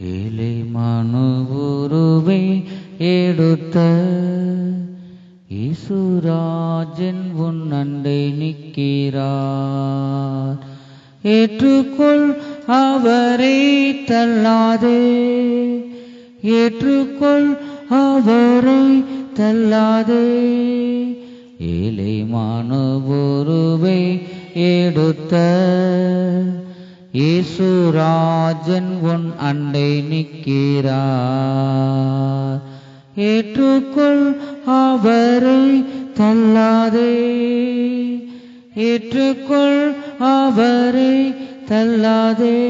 ஏழை மனுவுருவை எடுத்த இயேசுராஜன் உன் அண்டை நிற்கிறார். ஏற்றுக்கொள் அவரை தள்ளாதே, ஏற்றுக்கொள் அவரை தள்ளாதே. ஏழை மனுவுருவை எடுத்த இயேசுராஜன் உன் அண்டை நிற்கிறார். ஏற்றுக்கொள் அவரை தள்ளாதே, ஏற்றுக்கொள் அவரை தள்ளாதே.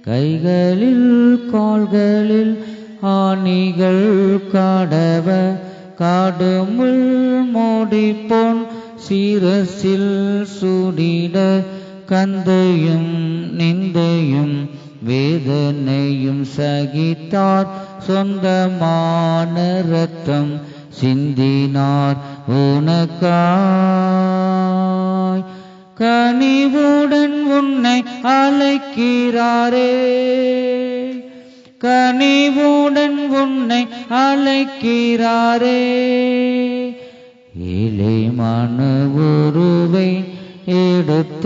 கைகளில் கால்களில் ஆணிகள் காடவ காடுமுள் மூடிப்போன் சிரசில் சூடிட கந்தையும் நிந்தையும் வேதனையும் சகித்தார். சொந்தமான இரத்தம் சிந்தினார் உனக்காய். கனிவுடன் உன்னை அழைக்கிறாரே, கனிவுடன் உன்னை அழைக்கிறாரே. ஏழை மனுவுருவை எடுத்த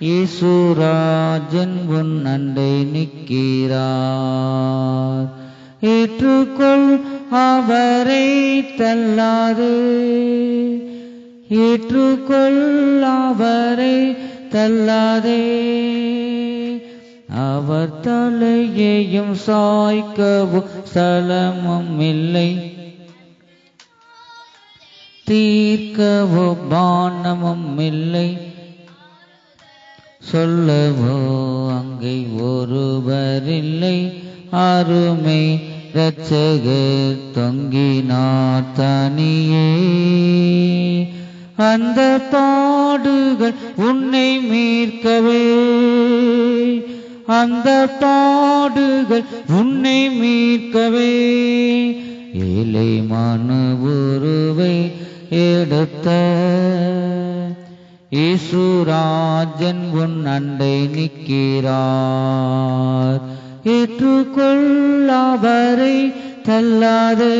இயேசுராஜன் உன் அண்டை நிற்கிறார். ஏற்றுக்கொள் அவரை தள்ளாதே, ஏற்றுக்கொள் அவரை தள்ளாதே. அவர் தலையையும் சாய்க்கவும் ஸ்தலமும் இல்லை, தீர்க்கவோ பானமும் இல்லை, சொல்லவோ அங்கே ஒருவரில்லை. அருமை இரட்சகர் தொங்கினார் தனியே. அந்த பாடுகள் உன்னை மீட்கவே, அந்த பாடுகள் உன்னை மீட்கவே. ஏழை மனுவுருவை எடுத்த இயேசுராஜன் உன் அண்டை நிற்கிறார். ஏற்றுக்கொள் அவரை தள்ளாதே,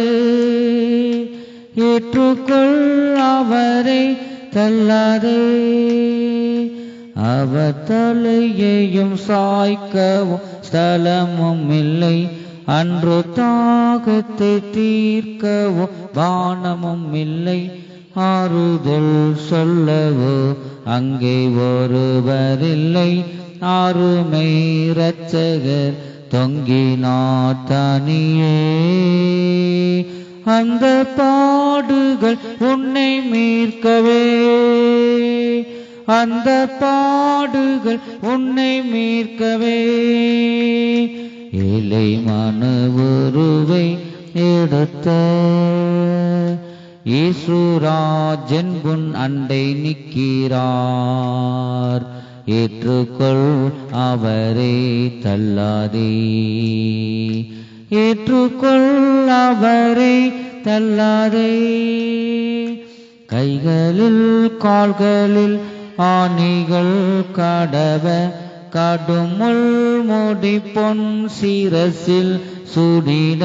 ஏற்றுக்கொள் அவரை தள்ளாதே. அவர் தலையையும் சாய்க்கவும் ஸ்தலமும் இல்லை, அன்று தாகத்தை தீர்க்கவோ பானமும் இல்லை. ஆறுதல் சொல்லவோ அங்கே ஒருவரில்லை. அருமை இரட்சகர் தொங்கினார் தனியே. அந்த பாடுகள் உன்னை மீட்கவே, அந்த பாடுகள் உன்னை மீட்கவே. ஏழை மனுவுருவை எடுத்த இயேசுராஜன் உன் அண்டை நிற்கிறார். ஏற்றுக்கொள் அவரை தள்ளாதே, ஏற்றுக்கொள் அவரை தள்ளாதே. கைகளில் கால்களில் ஆணிகள் கடவ கடுமுள் மூடிப்பொன் சிரசில் சூடிட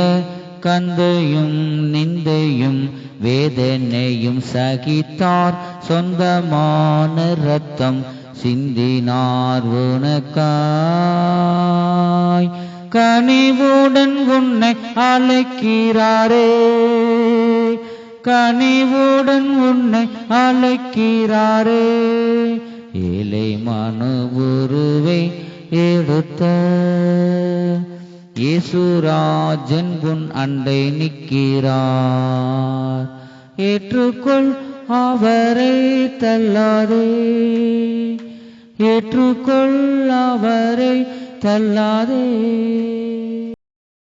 கந்தையும் நிந்தையும் வேதனையும் சகித்தார். சொந்தமான இரத்தம் சிந்தினார் உனக்காய். கனிவுடன் உன்னை அழைக்கிறாரே, கனிவுடன் உன்னை அழைக்கிறாரே. ஏழை மனுவுருவை எடுத்த இயேசுராஜன் உன் அண்டை நிற்கிறார். ஏற்றுக்கொள் அவரை தள்ளாதே, ஏற்றுக்கொள் அவரை தள்ளாதே.